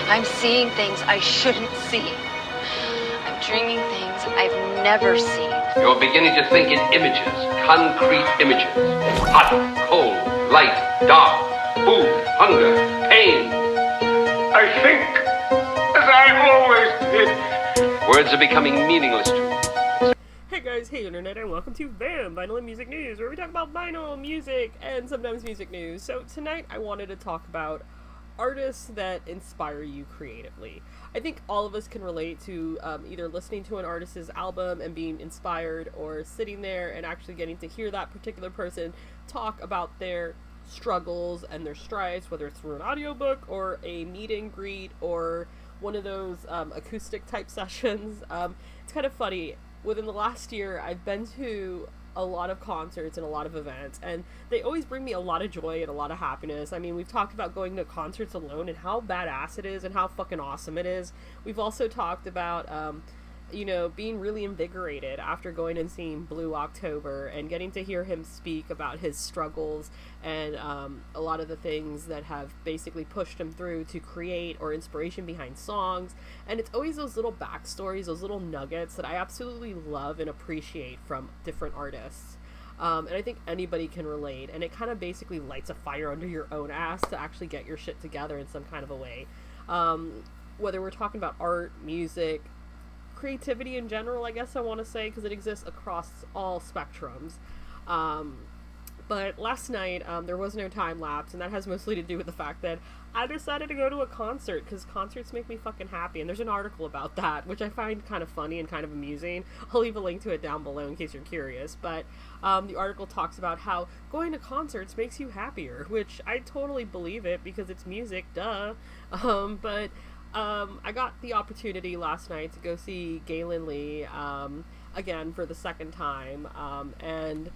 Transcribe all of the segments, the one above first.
I'm seeing things I shouldn't see. I'm dreaming things I've never seen. You're beginning to think in images, concrete images. Hot, cold, light, dark, food, hunger, pain. I think as I always did. Words are becoming meaningless to me. Hey guys, hey internet, and welcome to VAM, Vinyl and Music News, where we talk about vinyl, music, and sometimes music news. So tonight I wanted to talk about artists that inspire you creatively. I think all of us can relate to either listening to an artist's album and being inspired, or sitting there and actually getting to hear that particular person talk about their struggles and their strides, whether it's through an audiobook or a meet and greet or one of those acoustic type sessions. It's kind of funny. Within the last year, I've been to a lot of concerts and a lot of events, and they always bring me a lot of joy and a lot of happiness. I mean, we've talked about going to concerts alone and how badass it is and how fucking awesome it is. We've also talked about, being really invigorated after going and seeing Blue October and getting to hear him speak about his struggles and a lot of the things that have basically pushed him through to create, or inspiration behind songs. And it's always those little backstories, those little nuggets that I absolutely love and appreciate from different artists. And I think anybody can relate, and it kind of basically lights a fire under your own ass to actually get your shit together in some kind of a way. Whether we're talking about art, music, creativity in general, I guess I want to say, because it exists across all spectrums. But last night, there was no time-lapse, and that has mostly to do with the fact that I decided to go to a concert, because concerts make me fucking happy, and there's an article about that, which I find kind of funny and kind of amusing. I'll leave a link to it down below in case you're curious, but the article talks about how going to concerts makes you happier, which I totally believe it, because it's music, duh. I got the opportunity last night to go see Gaelynn Lea, again for the second time, and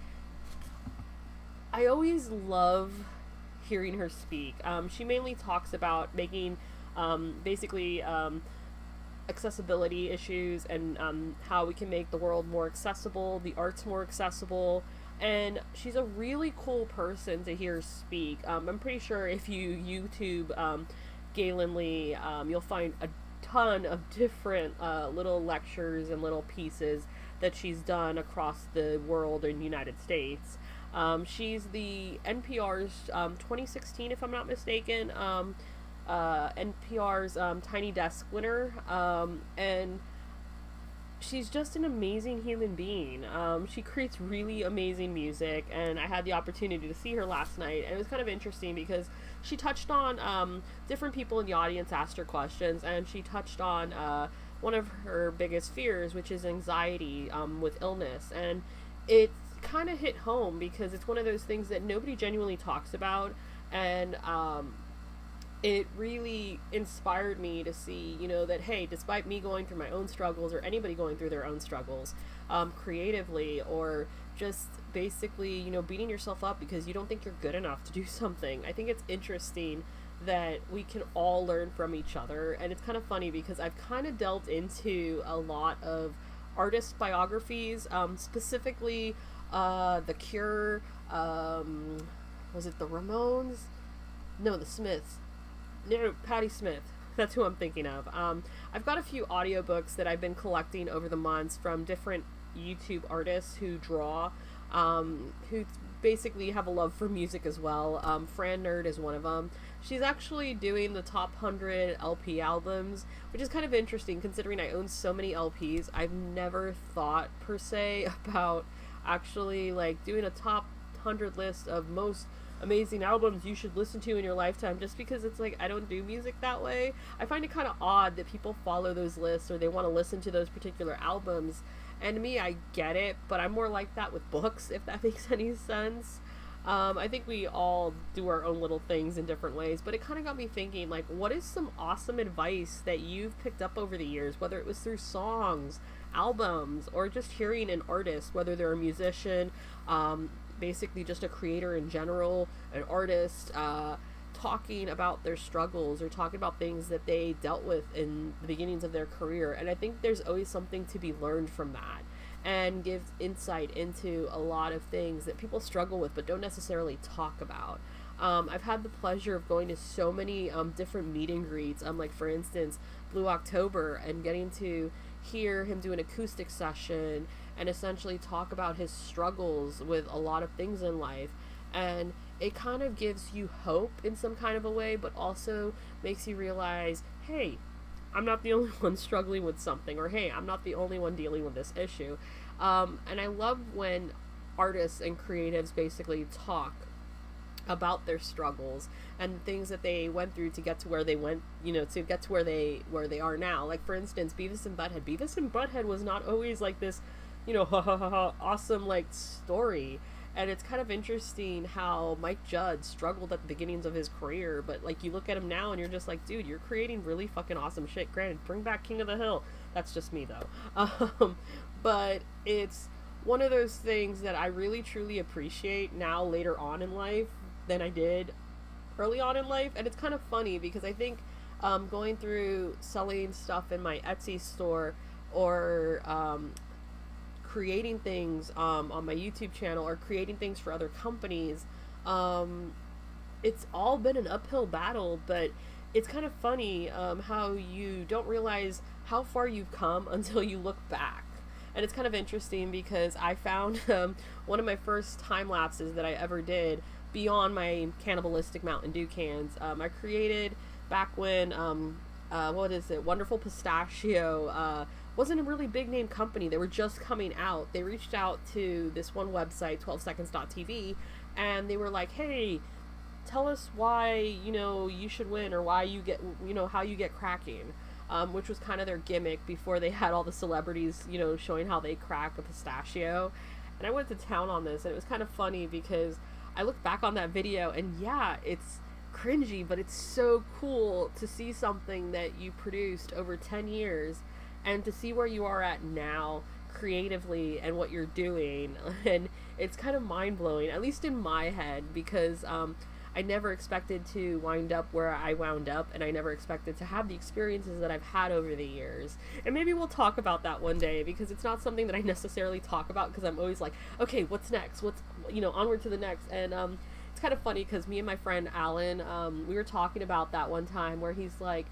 I always love hearing her speak. She mainly talks about making, accessibility issues and how we can make the world more accessible, the arts more accessible, and she's a really cool person to hear speak. I'm pretty sure if you YouTube Gaelynn Lea, you'll find a ton of different little lectures and little pieces that she's done across the world and United States. She's the NPR's 2016, if I'm not mistaken, NPR's Tiny Desk winner, and she's just an amazing human being. She creates really amazing music, and I had the opportunity to see her last night, and it was kind of interesting because she touched on different people in the audience asked her questions, and she touched on one of her biggest fears, which is anxiety with illness, and it kind of hit home because it's one of those things that nobody genuinely talks about, and it really inspired me to see, that, hey, despite me going through my own struggles, or anybody going through their own struggles, creatively, or just basically, beating yourself up because you don't think you're good enough to do something. I think it's interesting that we can all learn from each other, and it's kind of funny because I've kind of delved into a lot of artist biographies, specifically The Cure, was it the Ramones? No, the Smiths. No, Patti Smith. That's who I'm thinking of. I've got a few audiobooks that I've been collecting over the months from different YouTube artists who draw, who basically have a love for music as well. Fran Nerd is one of them. She's actually doing the top 100 LP albums, which is kind of interesting considering I own so many LPs. I've never thought per se about actually doing a top 100 list of most amazing albums you should listen to in your lifetime, just because it's I don't do music that way. I find it kind of odd that people follow those lists or they want to listen to those particular albums, and to me, I get it, but I'm more like that with books, if that makes any sense. I think we all do our own little things in different ways, but it kind of got me thinking, what is some awesome advice that you've picked up over the years, whether it was through songs, albums, or just hearing an artist, whether they're a musician, basically just a creator in general, an artist, talking about their struggles or talking about things that they dealt with in the beginnings of their career. And I think there's always something to be learned from that, and gives insight into a lot of things that people struggle with but don't necessarily talk about. I've had the pleasure of going to so many different meet and greets, like for instance, Blue October, and getting to hear him do an acoustic session and essentially talk about his struggles with a lot of things in life. And it kind of gives you hope in some kind of a way, but also makes you realize, hey, I'm not the only one struggling with something, or hey, I'm not the only one dealing with this issue. And I love when artists and creatives basically talk about their struggles and things that they went through to get to where they went, to get to where they are now. Like for instance, Beavis and Butthead. Beavis and Butthead was not always like this, awesome like story. And it's kind of interesting how Mike Judd struggled at the beginnings of his career, but like you look at him now and you're just like, dude, you're creating really fucking awesome shit. Granted, bring back King of the Hill. That's just me though. But it's one of those things that I really truly appreciate now later on in life than I did early on in life. And it's kind of funny because I think going through selling stuff in my Etsy store, or creating things on my YouTube channel, or creating things for other companies, it's all been an uphill battle. But it's kind of funny how you don't realize how far you've come until you look back. And it's kind of interesting because I found one of my first time lapses that I ever did beyond my cannibalistic Mountain Dew cans. I created back when Wonderful Pistachio wasn't a really big name company. They were just coming out. They reached out to this one website, 12seconds.tv, and they were like, hey, tell us why, you should win, or why you get, how you get cracking, which was kind of their gimmick before they had all the celebrities, showing how they crack a pistachio. And I went to town on this, and it was kind of funny because I look back on that video and yeah, it's cringy, but it's so cool to see something that you produced over 10 years and to see where you are at now creatively and what you're doing. And it's kind of mind-blowing, at least in my head, because I never expected to wind up where I wound up, and I never expected to have the experiences that I've had over the years. And maybe we'll talk about that one day, because it's not something that I necessarily talk about, because I'm always like, okay, what's next? What's, onward to the next. And it's kind of funny because me and my friend Alan, we were talking about that one time where he's like,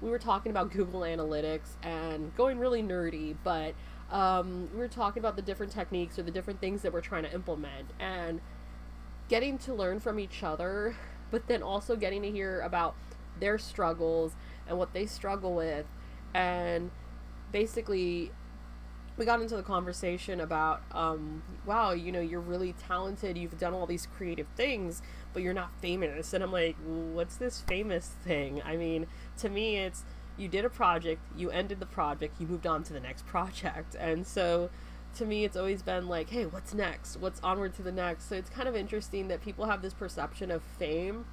we were talking about Google Analytics and going really nerdy, but we were talking about the different techniques or the different things that we're trying to implement, and getting to learn from each other, but then also getting to hear about their struggles and what they struggle with. And basically we got into the conversation about, wow, you're really talented, you've done all these creative things, but you're not famous. And I'm like, what's this famous thing? I mean, to me, it's, you did a project, you ended the project, you moved on to the next project. And so to me, it's always been like, hey, what's next? What's onward to the next? So it's kind of interesting that people have this perception of fame.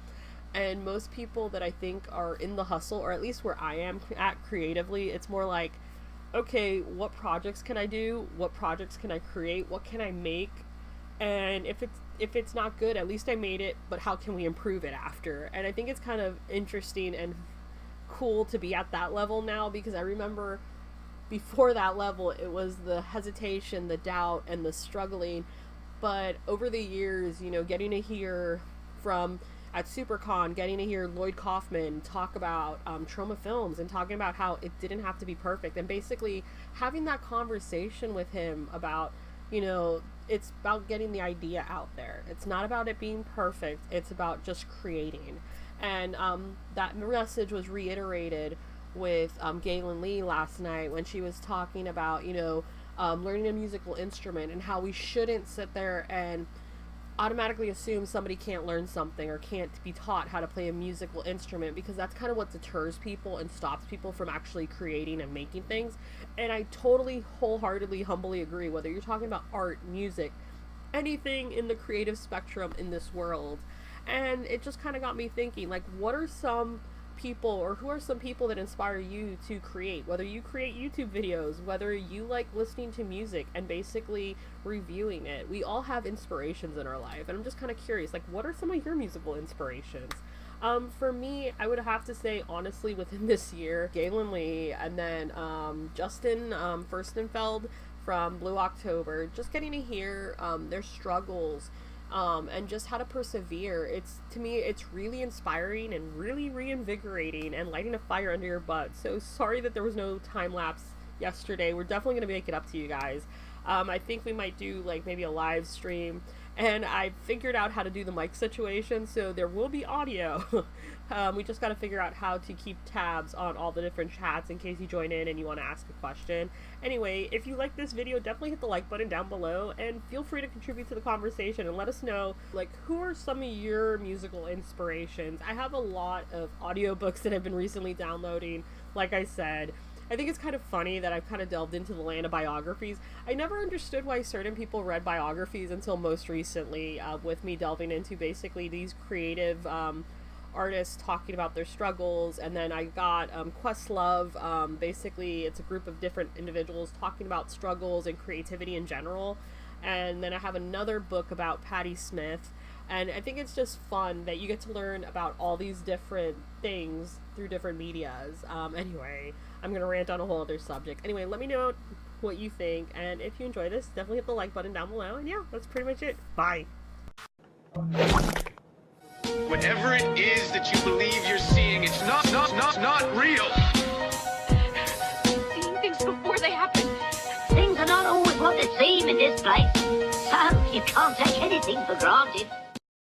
And most people that I think are in the hustle, or at least where I am at creatively, it's more like, okay, what projects can I do? What projects can I create? What can I make? And if it's not good, at least I made it, but how can we improve it after? And I think it's kind of interesting and cool to be at that level now, because I remember before that level, it was the hesitation, the doubt, and the struggling. But over the years, getting to hear from, at SuperCon, getting to hear Lloyd Kaufman talk about Trauma Films and talking about how it didn't have to be perfect, and basically having that conversation with him about, it's about getting the idea out there. It's not about it being perfect. It's about just creating. And that message was reiterated with Gaelynn Lea last night when she was talking about, learning a musical instrument, and how we shouldn't sit there and automatically assume somebody can't learn something or can't be taught how to play a musical instrument, because that's kind of what deters people and stops people from actually creating and making things. And I totally, wholeheartedly, humbly agree, whether you're talking about art, music, anything in the creative spectrum in this world. And it just kind of got me thinking, like, what are some people, or who are some people that inspire you to create? Whether you create YouTube videos, whether you like listening to music and basically reviewing it. We all have inspirations in our life, and I'm just kind of curious, like, what are some of your musical inspirations? For me, I would have to say, honestly, within this year, Gaelynn Lea, and then Justin Furstenfeld from Blue October. Just getting to hear their struggles and just how to persevere. To me, it's really inspiring and really reinvigorating and lighting a fire under your butt. So sorry that there was no time lapse yesterday. We're definitely going to make it up to you guys. I think we might do like maybe a live stream, and I figured out how to do the mic situation, so there will be audio. We just got to figure out how to keep tabs on all the different chats in case you join in and you want to ask a question. Anyway, if you like this video, definitely hit the like button down below, and feel free to contribute to the conversation and let us know, like, who are some of your musical inspirations. I have a lot of audiobooks that I've been recently downloading, like I said. I think it's kind of funny that I've kind of delved into the land of biographies. I never understood why certain people read biographies until most recently, with me delving into basically these creative artists talking about their struggles. And then I got Questlove. Basically, it's a group of different individuals talking about struggles and creativity in general. And then I have another book about Patti Smith. And I think it's just fun that you get to learn about all these different things through different medias. Anyway, I'm going to rant on a whole other subject. Anyway, let me know what you think. And if you enjoy this, definitely hit the like button down below. And yeah, that's pretty much it. Bye. Whatever it is that you believe you're seeing, it's not real. Seeing things before they happen. Things are not always what they seem in this place. So you can't take anything for granted.